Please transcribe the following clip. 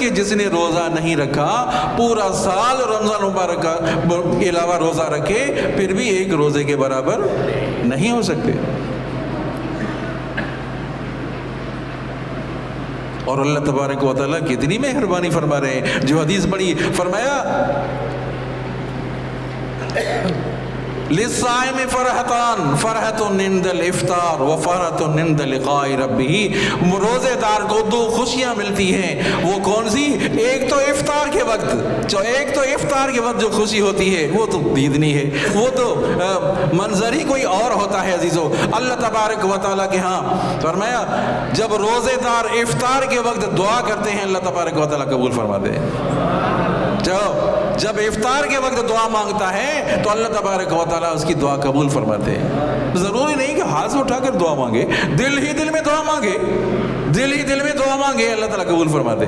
کہ جس نے روزہ نہیں رکھا پورا سال رمضان مبارک کے علاوہ روزہ رکھے پھر بھی ایک روزے کے برابر نہیں ہو سکتے. اور اللہ تبارک و تعالیٰ کتنی مہربانی فرما رہے ہیں. جو حدیث پڑھی فرمایا للصائم فرحتان فرحت عند الافطار وفرحت عند لقاء ربه. روزے دار کو دو خوشیاں ملتی ہیں. وہ کون سی؟ ایک تو افطار کے وقت جو خوشی ہوتی ہے وہ تو دیدنی ہے, وہ تو منظر ہی کوئی اور ہوتا ہے عزیزو. اللہ تبارک و تعالیٰ کے ہاں فرمایا جب روزے دار افطار کے وقت دعا کرتے ہیں اللہ تبارک و تعالیٰ قبول فرماتے ہیں. جب افطار کے وقت دعا مانگتا ہے تو اللہ تبارک و تعالیٰ اس کی دعا قبول فرماتے ہیں. ضروری نہیں کہ ہاتھ اٹھا کر دعا مانگے, دل ہی دل میں دعا مانگے, اللہ تعالیٰ قبول فرماتے ہیں.